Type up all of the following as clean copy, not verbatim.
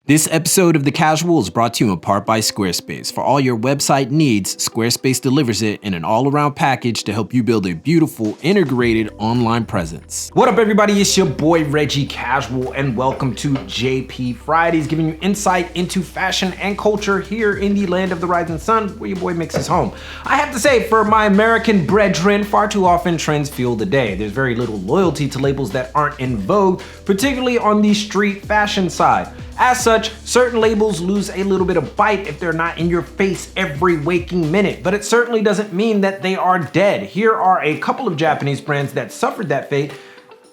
This episode of The Casual is brought to you in part by Squarespace. For all your website needs, Squarespace delivers it in an all-around package to help you build a beautiful, integrated online presence. What up, everybody? It's your boy, Reggie Casual, and welcome to JP Fridays, giving you insight into fashion and culture here in the land of the rising sun, where your boy makes his home. I have to say, for my American brethren, far too often trends fuel the day. There's very little loyalty to labels that aren't in vogue, particularly on the street fashion side. As such, certain labels lose a little bit of bite if they're not in your face every waking minute, but it certainly doesn't mean that they are dead. Here are a couple of Japanese brands that suffered that fate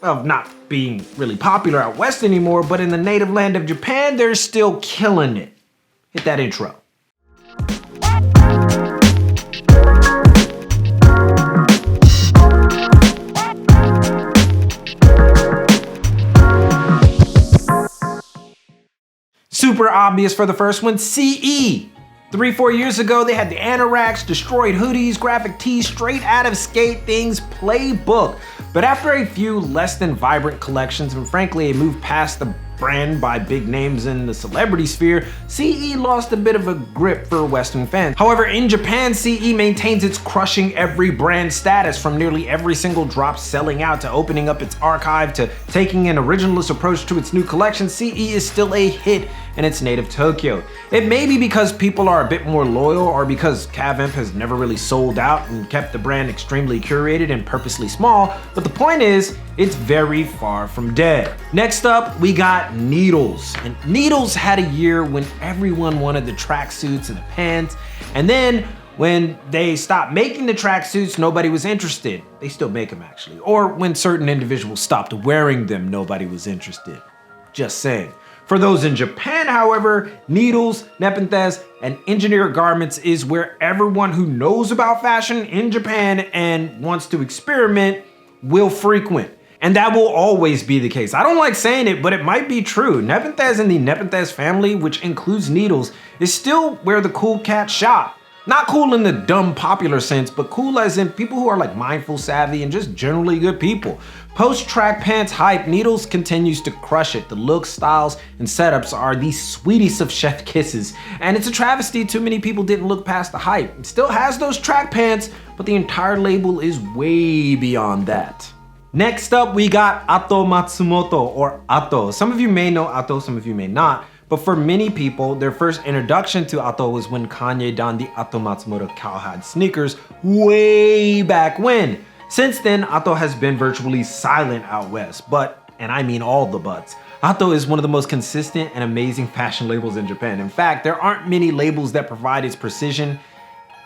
of not being really popular out west anymore, but in the native land of Japan, they're still killing it. Hit that intro. Super obvious for the first one, CE. 3-4 years ago, they had the anoraks, destroyed hoodies, graphic tees, straight out of Skate Things playbook. But after a few less than vibrant collections, and frankly a move past the brand by big names in the celebrity sphere, CE lost a bit of a grip for Western fans. However, in Japan, CE maintains its crushing every brand status, from nearly every single drop selling out to opening up its archive to taking an originalist approach to its new collection. CE is still a hit in its native Tokyo. It may be because people are a bit more loyal, or because Cavimp has never really sold out and kept the brand extremely curated and purposely small, but the point is, it's very far from dead. Next up, we got Needles. And Needles had a year when everyone wanted the tracksuits and the pants, and then when they stopped making the tracksuits, nobody was interested. They still make them actually. Or when certain individuals stopped wearing them, nobody was interested. Just saying. For those in Japan, however, Needles, Nepenthes, and Engineered Garments is where everyone who knows about fashion in Japan and wants to experiment will frequent. And that will always be the case. I don't like saying it, but it might be true. Nepenthes and the Nepenthes family, which includes Needles, is still where the cool cats shop. Not cool in the dumb popular sense, but cool as in people who are like mindful, savvy, and just generally good people. Post-track pants hype, Needles continues to crush it. The looks, styles, and setups are the sweetest of chef kisses. And it's a travesty too many people didn't look past the hype. It still has those track pants, but the entire label is way beyond that. Next up, we got Ato Matsumoto, or Ato. Some of you may know Ato, some of you may not. But for many people, their first introduction to Ato was when Kanye donned the Ato Matsumoto cowhide sneakers way back when. Since then, Ato has been virtually silent out west, but, and I mean all the buts, Ato is one of the most consistent and amazing fashion labels in Japan. In fact, there aren't many labels that provide its precision,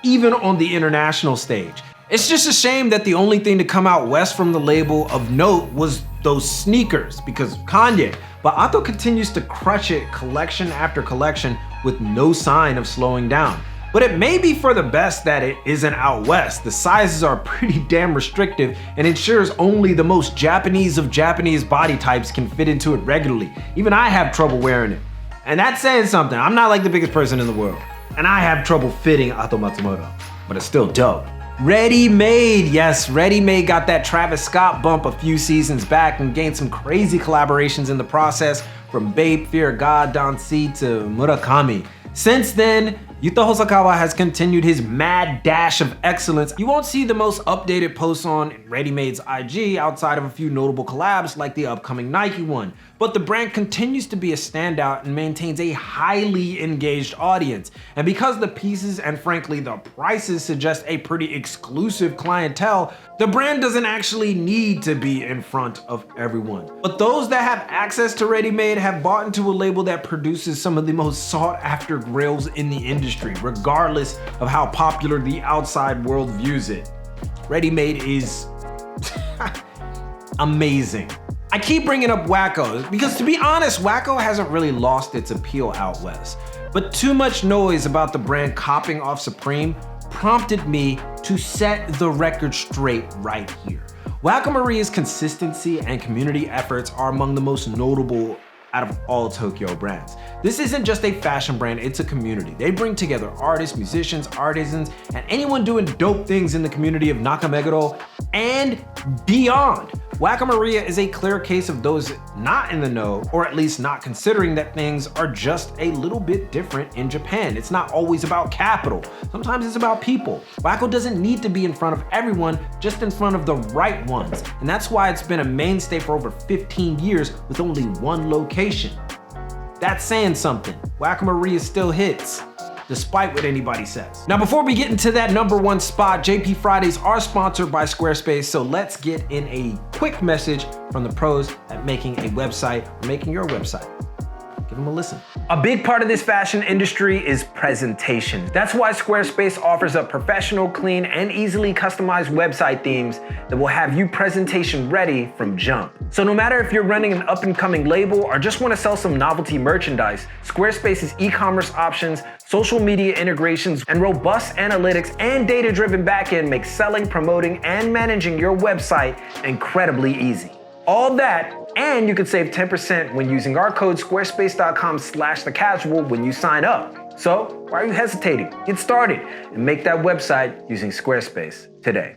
even on the international stage. It's just a shame that the only thing to come out west from the label of note was those sneakers, because Kanye. But Ato continues to crush it collection after collection with no sign of slowing down. But it may be for the best that it isn't out west. The sizes are pretty damn restrictive and ensures only the most Japanese of Japanese body types can fit into it regularly. Even I have trouble wearing it. And that's saying something. I'm not like the biggest person in the world. And I have trouble fitting Ato Matsumoto, but it's still dope. Readymade, yes, Readymade got that Travis Scott bump a few seasons back and gained some crazy collaborations in the process, from Babe, Fear God, Don C to Murakami. Since then, Yuta Hosokawa has continued his mad dash of excellence. You won't see the most updated posts on Readymade's IG outside of a few notable collabs like the upcoming Nike one. But the brand continues to be a standout and maintains a highly engaged audience. And because the pieces and frankly the prices suggest a pretty exclusive clientele, the brand doesn't actually need to be in front of everyone. But those that have access to Readymade have bought into a label that produces some of the most sought after grails in the industry, regardless of how popular the outside world views it. Readymade is amazing. I keep bringing up Waco because, to be honest, Waco hasn't really lost its appeal out west. But too much noise about the brand copying off Supreme prompted me to set the record straight right here. Waco Maria's consistency and community efforts are among the most notable out of all Tokyo brands. This isn't just a fashion brand, it's a community. They bring together artists, musicians, artisans, and anyone doing dope things in the community of Nakameguro and beyond. Waco Maria is a clear case of those not in the know, or at least not considering that things are just a little bit different in Japan. It's not always about capital. Sometimes it's about people. Waco doesn't need to be in front of everyone, just in front of the right ones. And that's why it's been a mainstay for over 15 years with only one location. That's saying something. Waco Maria still hits, despite what anybody says. Now, before we get into that #1 spot, JP Fridays are sponsored by Squarespace, so let's get in a quick message from the pros at making a website or making your website. Give them a listen. A big part of this fashion industry is presentation. That's why Squarespace offers up professional, clean, and easily customized website themes that will have you presentation ready from jump. So no matter if you're running an up-and-coming label or just want to sell some novelty merchandise, Squarespace's e-commerce options, social media integrations, and robust analytics and data-driven backend make selling, promoting, and managing your website incredibly easy. All that, and you can save 10% when using our code squarespace.com/thecasual when you sign up. So why are you hesitating? Get started and make that website using Squarespace today.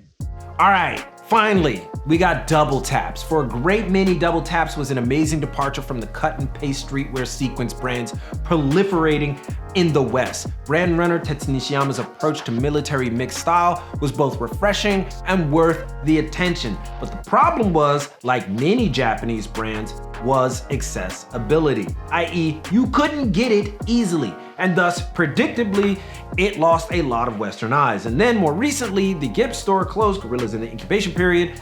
All right, finally, we got double taps. For a great many, double taps was an amazing departure from the cut and paste streetwear sequence brands proliferating in the West. Brand runner Tetsu Nishiyama's approach to military mixed style was both refreshing and worth the attention. But the problem was, like many Japanese brands, was accessibility, i.e. you couldn't get it easily, and thus, predictably, it lost a lot of Western eyes. And then more recently, the Gibbs store closed, Gorilla's in the incubation period.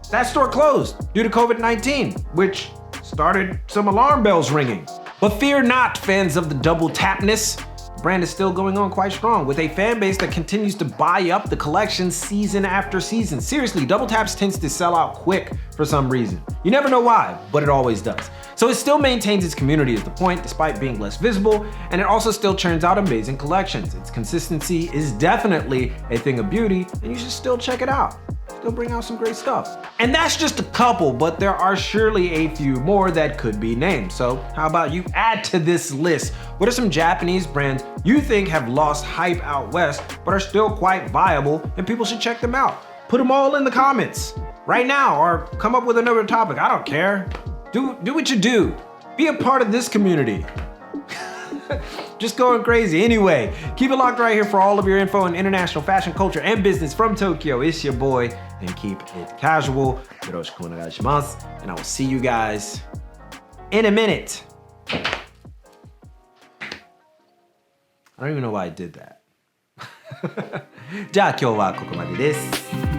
That store closed due to COVID-19, which started some alarm bells ringing. But fear not, fans of the double tapness. The brand is still going on quite strong with a fan base that continues to buy up the collection season after season. Seriously, double taps tends to sell out quick for some reason. You never know why, but it always does. So it still maintains its community is the point, despite being less visible, and it also still churns out amazing collections. Its consistency is definitely a thing of beauty, and you should still check it out. Still bring out some great stuff. And that's just a couple, but there are surely a few more that could be named. So how about you add to this list? What are some Japanese brands you think have lost hype out west, but are still quite viable and people should check them out? Put them all in the comments right now, or come up with another topic. I don't care. Do what you do. Be a part of this community. Just going crazy. Anyway, keep it locked right here for all of your info on international fashion, culture, and business from Tokyo. It's your boy, and keep it casual. Yoroshiku onegaishimasu. And I will see you guys in a minute. I don't even know why I did that. じゃあ今日はここまでです。